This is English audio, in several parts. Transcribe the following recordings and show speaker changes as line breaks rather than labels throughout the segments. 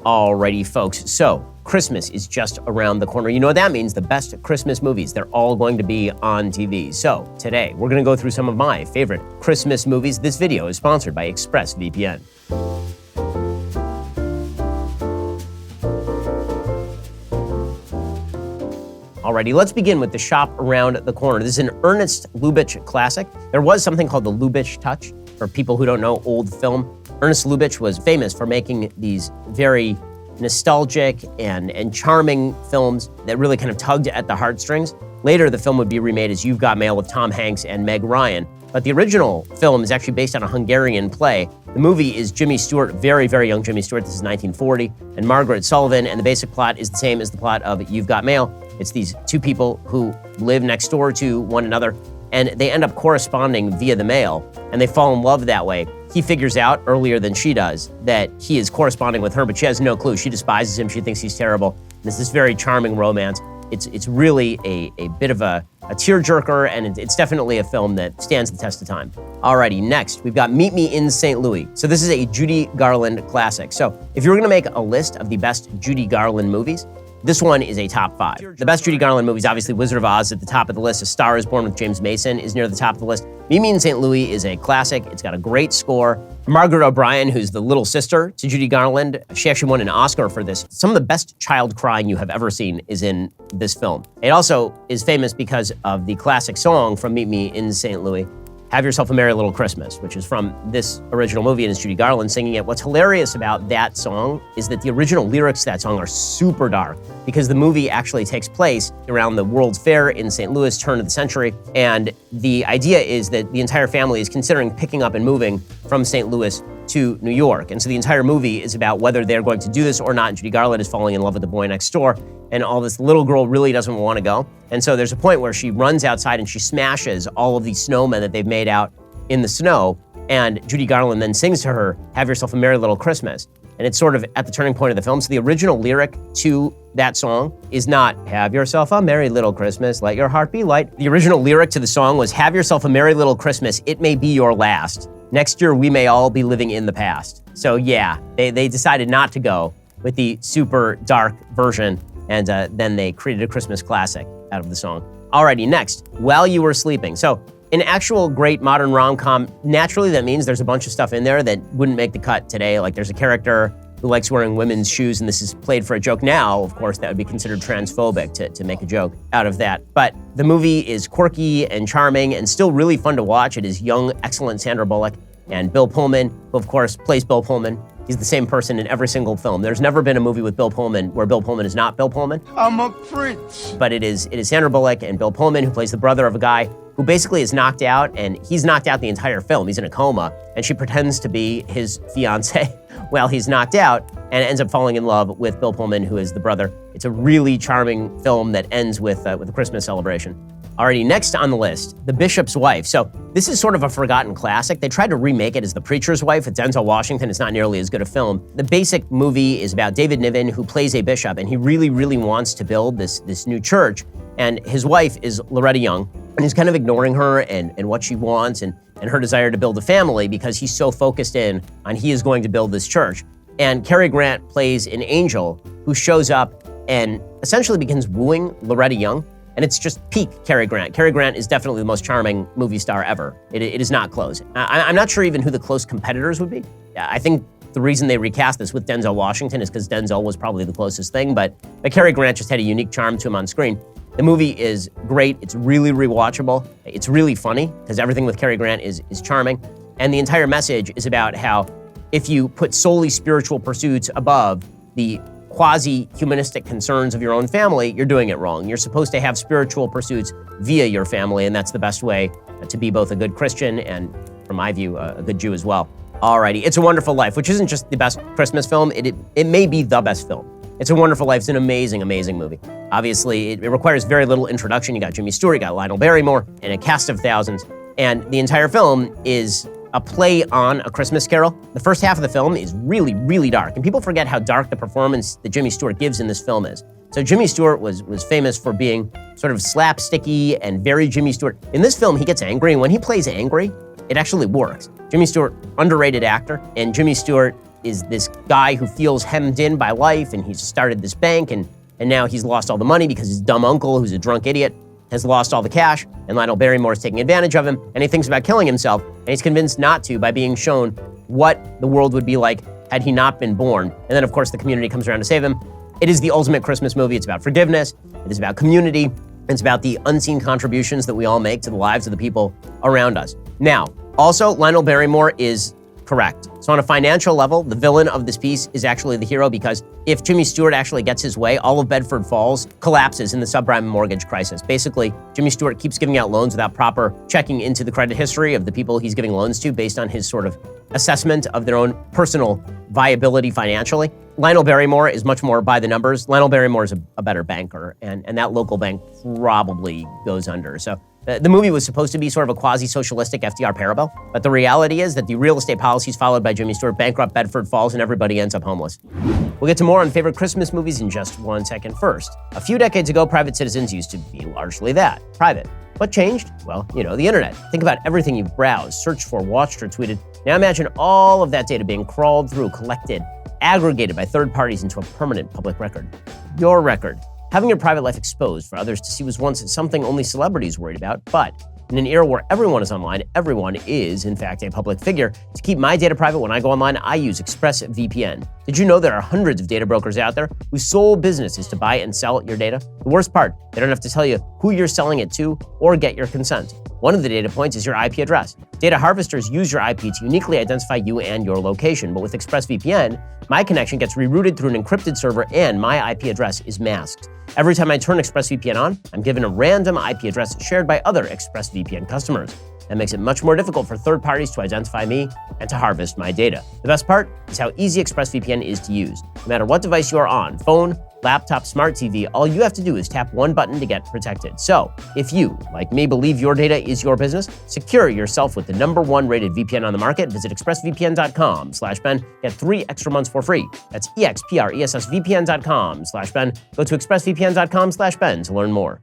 Alrighty, folks, so Christmas is just around the corner. You know what that means? The best Christmas movies, they're all going to be on TV. So today, we're gonna go through some of my favorite Christmas movies. This video is sponsored by ExpressVPN. Alrighty, let's begin with The Shop Around the Corner. This is an Ernest Lubitsch classic. There was something called the Lubitsch touch. For people who don't know old film, Ernest Lubitsch was famous for making these very nostalgic and charming films that really kind of tugged at the heartstrings. Later, the film would be remade as You've Got Mail with Tom Hanks and Meg Ryan. But the original film is actually based on a Hungarian play. The movie is Jimmy Stewart, very, very young Jimmy Stewart, this is 1940, and Margaret Sullivan, and the basic plot is the same as the plot of You've Got Mail. It's these two people who live next door to one another, and they end up corresponding via the mail, and they fall in love that way. He figures out earlier than she does that he is corresponding with her, but she has no clue. She despises him, she thinks he's terrible. And it's this very charming romance. It's really a bit of a tearjerker, and it's definitely a film that stands the test of time. Alrighty, next, we've got Meet Me in St. Louis. So this is a Judy Garland classic. So if you were gonna make a list of the best Judy Garland movies, this one is a top 5. The best Judy Garland movies, obviously Wizard of Oz at the top of the list. A Star is Born with James Mason is near the top of the list. Meet Me in St. Louis is a classic. It's got a great score. Margaret O'Brien, who's the little sister to Judy Garland, she actually won an Oscar for this. Some of the best child crying you have ever seen is in this film. It also is famous because of the classic song from Meet Me in St. Louis, Have Yourself a Merry Little Christmas, which is from this original movie, and it's Judy Garland singing it. What's hilarious about that song is that the original lyrics to that song are super dark because the movie actually takes place around the World's Fair in St. Louis, turn of the century, and the idea is that the entire family is considering picking up and moving from St. Louis to New York. And so the entire movie is about whether they're going to do this or not, and Judy Garland is falling in love with the boy next door, and all this little girl really doesn't want to go. And so there's a point where she runs outside and she smashes all of these snowmen that they've made out in the snow, and Judy Garland then sings to her, Have Yourself a Merry Little Christmas. And it's sort of at the turning point of the film. So the original lyric to that song is not, Have yourself a merry little Christmas, let your heart be light. The original lyric to the song was, Have yourself a merry little Christmas, it may be your last. Next year, we may all be living in the past. So yeah, they decided not to go with the super dark version, and then they created a Christmas classic out of the song. Alrighty, next, While You Were Sleeping. So an actual great modern rom-com, naturally that means there's a bunch of stuff in there that wouldn't make the cut today. Like there's a character who likes wearing women's shoes, and this is played for a joke now. Of course, that would be considered transphobic to make a joke out of that. But the movie is quirky and charming and still really fun to watch. It is young, excellent Sandra Bullock and Bill Pullman, who of course plays Bill Pullman. He's the same person in every single film. There's never been a movie with Bill Pullman where Bill Pullman is not Bill Pullman.
I'm a prince.
But it is Sandra Bullock and Bill Pullman, who plays the brother of a guy who basically is knocked out, and he's knocked out the entire film. He's in a coma, and she pretends to be his fiance while he's knocked out, and ends up falling in love with Bill Pullman, who is the brother. It's a really charming film that ends with a Christmas celebration. Alrighty, next on the list, The Bishop's Wife. So this is sort of a forgotten classic. They tried to remake it as The Preacher's Wife with Denzel Washington. It's not nearly as good a film. The basic movie is about David Niven, who plays a bishop, and he really, really wants to build this new church. And his wife is Loretta Young, and he's kind of ignoring her and what she wants and her desire to build a family because he's so focused in on he is going to build this church. And Cary Grant plays an angel who shows up and essentially begins wooing Loretta Young. And it's just peak Cary Grant. Cary Grant is definitely the most charming movie star ever. It is not close. I'm not sure even who the close competitors would be. I think the reason they recast this with Denzel Washington is because Denzel was probably the closest thing, but Cary Grant just had a unique charm to him on screen. The movie is great. It's really rewatchable. It's really funny because everything with Cary Grant is charming. And the entire message is about how if you put solely spiritual pursuits above the quasi-humanistic concerns of your own family, you're doing it wrong. You're supposed to have spiritual pursuits via your family, and that's the best way to be both a good Christian and, from my view, a good Jew as well. Alrighty, It's a Wonderful Life, which isn't just the best Christmas film, it may be the best film. It's a Wonderful Life. It's an amazing, amazing movie. Obviously, it requires very little introduction. You got Jimmy Stewart, you got Lionel Barrymore, and a cast of thousands. And the entire film is a play on A Christmas Carol. The first half of the film is really, really dark. And people forget how dark the performance that Jimmy Stewart gives in this film is. So Jimmy Stewart was famous for being sort of slapsticky and very Jimmy Stewart. In this film, he gets angry, and when he plays angry, it actually works. Jimmy Stewart, underrated actor, and Jimmy Stewart is this guy who feels hemmed in by life, and he's started this bank, and now he's lost all the money because his dumb uncle, who's a drunk idiot, has lost all the cash, and Lionel Barrymore is taking advantage of him, and he thinks about killing himself, and he's convinced not to by being shown what the world would be like had he not been born. And then, of course, the community comes around to save him. It is the ultimate Christmas movie. It's about forgiveness. It is about community. It's about the unseen contributions that we all make to the lives of the people around us. Now, also, Lionel Barrymore is correct. So on a financial level, the villain of this piece is actually the hero, because if Jimmy Stewart actually gets his way, all of Bedford Falls collapses in the subprime mortgage crisis. Basically, Jimmy Stewart keeps giving out loans without proper checking into the credit history of the people he's giving loans to based on his sort of assessment of their own personal viability financially. Lionel Barrymore is much more by the numbers. Lionel Barrymore is a better banker, and that local bank probably goes under. So the movie was supposed to be sort of a quasi-socialistic FDR parable, but the reality is that the real estate policies followed by Jimmy Stewart bankrupt Bedford Falls, and everybody ends up homeless. We'll get to more on favorite Christmas movies in just 1 second. First, a few decades ago, private citizens used to be largely that, private. What changed? Well, the internet. Think about everything you've browsed, searched for, watched, or tweeted. Now imagine all of that data being crawled through, collected, aggregated by third parties into a permanent public record. Your record. Having your private life exposed for others to see was once something only celebrities worried about, but in an era where everyone is online, everyone is, in fact, a public figure. To keep my data private when I go online, I use ExpressVPN. Did you know there are hundreds of data brokers out there whose sole business is to buy and sell your data? The worst part, they don't have to tell you who you're selling it to or get your consent. One of the data points is your IP address. Data harvesters use your IP to uniquely identify you and your location, but with ExpressVPN, my connection gets rerouted through an encrypted server and my IP address is masked. Every time I turn ExpressVPN on, I'm given a random IP address shared by other ExpressVPN customers. That makes it much more difficult for third parties to identify me and to harvest my data. The best part is how easy ExpressVPN is to use. No matter what device you are on, phone, laptop, smart TV, all you have to do is tap one button to get protected. So, if you, like me, believe your data is your business, secure yourself with the #1 rated VPN on the market. Visit expressvpn.com/Ben. Get 3 extra months for free. That's expressvpn.com/Ben. Go to expressvpn.com/Ben to learn more.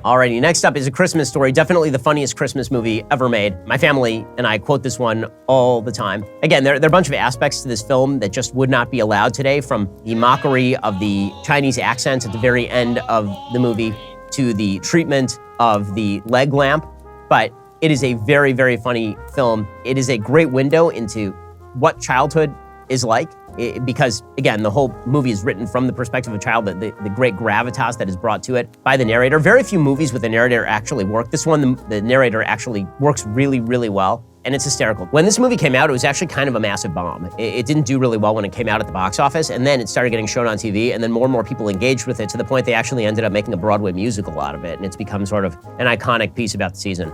Alrighty, next up is A Christmas Story, definitely the funniest Christmas movie ever made. My family and I quote this one all the time. Again, there are a bunch of aspects to this film that just would not be allowed today, from the mockery of the Chinese accents at the very end of the movie to the treatment of the leg lamp. But it is a very, very funny film. It is a great window into what childhood is like. Because, again, the whole movie is written from the perspective of a child, the great gravitas that is brought to it by the narrator. Very few movies with the narrator actually work. This one, the narrator actually works really, really well, and it's hysterical. When this movie came out, it was actually kind of a massive bomb. It didn't do really well when it came out at the box office, and then it started getting shown on TV, and then more and more people engaged with it to the point they actually ended up making a Broadway musical out of it, and it's become sort of an iconic piece about the season.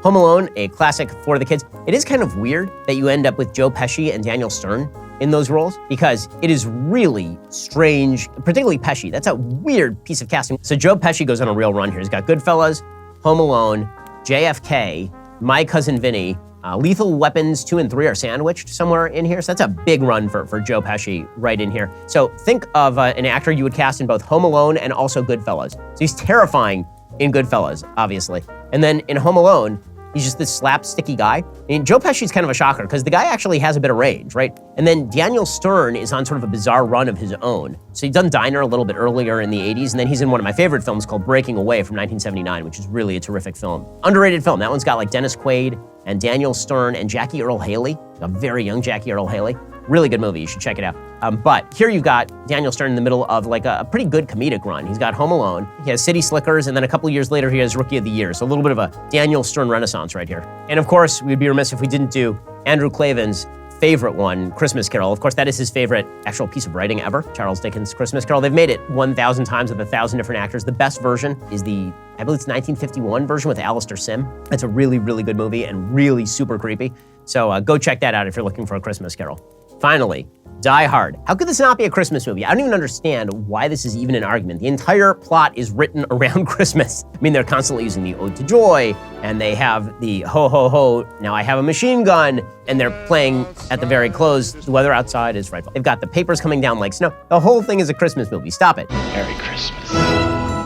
Home Alone, a classic for the kids. It is kind of weird that you end up with Joe Pesci and Daniel Stern in those roles, because it is really strange, particularly Pesci. That's a weird piece of casting. So Joe Pesci goes on a real run here. He's got Goodfellas, Home Alone, JFK, My Cousin Vinny, Lethal Weapons 2 and 3 are sandwiched somewhere in here. So that's a big run for Joe Pesci right in here. So think of an actor you would cast in both Home Alone and also Goodfellas. So he's terrifying in Goodfellas, obviously. And then in Home Alone, he's just this slapsticky guy. And Joe Pesci's kind of a shocker because the guy actually has a bit of range, right? And then Daniel Stern is on sort of a bizarre run of his own. So he's done Diner a little bit earlier in the 80s, and then he's in one of my favorite films called Breaking Away from 1979, which is really a terrific film. Underrated film. That one's got like Dennis Quaid and Daniel Stern and Jackie Earle Haley, a very young Jackie Earle Haley. Really good movie, you should check it out. But here you've got Daniel Stern in the middle of like a pretty good comedic run. He's got Home Alone, he has City Slickers, and then a couple years later he has Rookie of the Year. So a little bit of a Daniel Stern renaissance right here. And of course, we'd be remiss if we didn't do Andrew Klavan's favorite one, Christmas Carol. Of course, that is his favorite actual piece of writing ever, Charles Dickens' Christmas Carol. They've made it 1,000 times with 1,000 different actors. The best version is I believe it's 1951 version with Alistair Sim. It's a really, really good movie and really super creepy. So go check that out if you're looking for a Christmas Carol. Finally, Die Hard. How could this not be a Christmas movie? I don't even understand why this is even an argument. The entire plot is written around Christmas. I mean, they're constantly using the Ode to Joy, and they have the ho, ho, ho, now I have a machine gun, and they're playing at the very close, the weather outside is frightful. They've got the papers coming down like snow. The whole thing is a Christmas movie. Stop it.
Merry Christmas.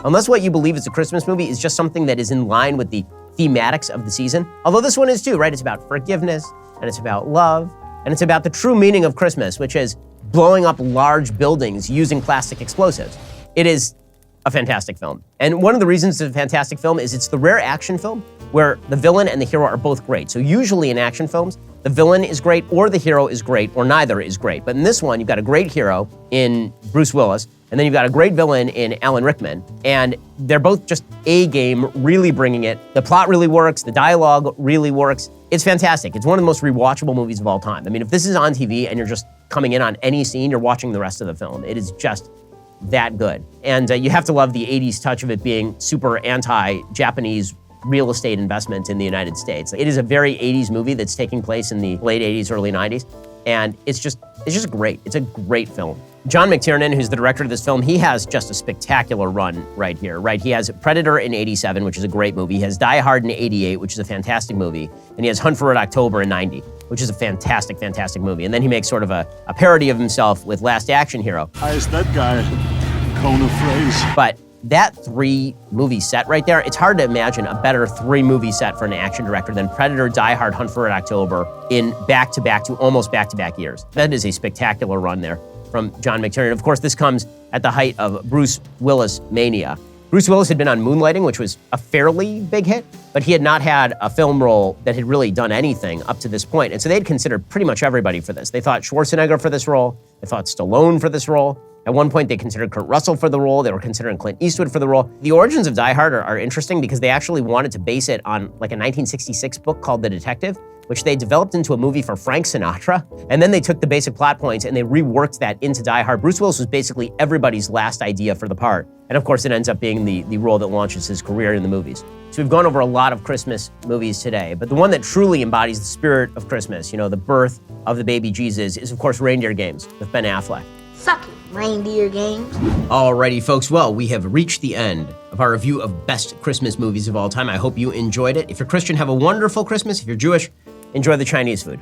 Unless what you believe is a Christmas movie is just something that is in line with the thematics of the season. Although this one is too, right? It's about forgiveness, and it's about love, And it's about the true meaning of Christmas, which is blowing up large buildings using plastic explosives. It is a fantastic film. And one of the reasons it's a fantastic film is it's the rare action film where the villain and the hero are both great. So usually in action films, the villain is great or the hero is great or neither is great. But in this one, you've got a great hero in Bruce Willis, and then you've got a great villain in Alan Rickman, and they're both just A-game, really bringing it. The plot really works, the dialogue really works. It's fantastic. It's one of the most rewatchable movies of all time. I mean, if this is on TV and you're just coming in on any scene, you're watching the rest of the film. It is just that good. And you have to love the 80s touch of it being super anti-Japanese real estate investment in the United States. It is a very 80s movie that's taking place in the late 80s, early 90s, and it's just great. It's a great film. John McTiernan, who's the director of this film, he has just a spectacular run right here, right? He has Predator in 87, which is a great movie. He has Die Hard in 88, which is a fantastic movie. And he has Hunt for Red October in 90, which is a fantastic, fantastic movie. And then he makes sort of a parody of himself with Last Action Hero.
Hi, is that guy Cone of Phrase?
But that 3-movie set right there, it's hard to imagine a better 3-movie set for an action director than Predator, Die Hard, Hunt for Red October in back-to-back to almost back-to-back years. That is a spectacular run there from John McTiernan. Of course, this comes at the height of Bruce Willis mania. Bruce Willis had been on Moonlighting, which was a fairly big hit, but he had not had a film role that had really done anything up to this point. And so they'd considered pretty much everybody for this. They thought Schwarzenegger for this role. They thought Stallone for this role. At one point, they considered Kurt Russell for the role. They were considering Clint Eastwood for the role. The origins of Die Hard are interesting because they actually wanted to base it on like a 1966 book called The Detective, which they developed into a movie for Frank Sinatra. And then they took the basic plot points and they reworked that into Die Hard. Bruce Willis was basically everybody's last idea for the part. And of course, it ends up being the role that launches his career in the movies. So we've gone over a lot of Christmas movies today, but the one that truly embodies the spirit of Christmas, you know, the birth of the baby Jesus, is of course Reindeer Games with Ben Affleck.
Suck it, Reindeer Games.
Alrighty, folks. Well, we have reached the end of our review of best Christmas movies of all time. I hope you enjoyed it. If you're Christian, have a wonderful Christmas. If you're Jewish, enjoy the Chinese food.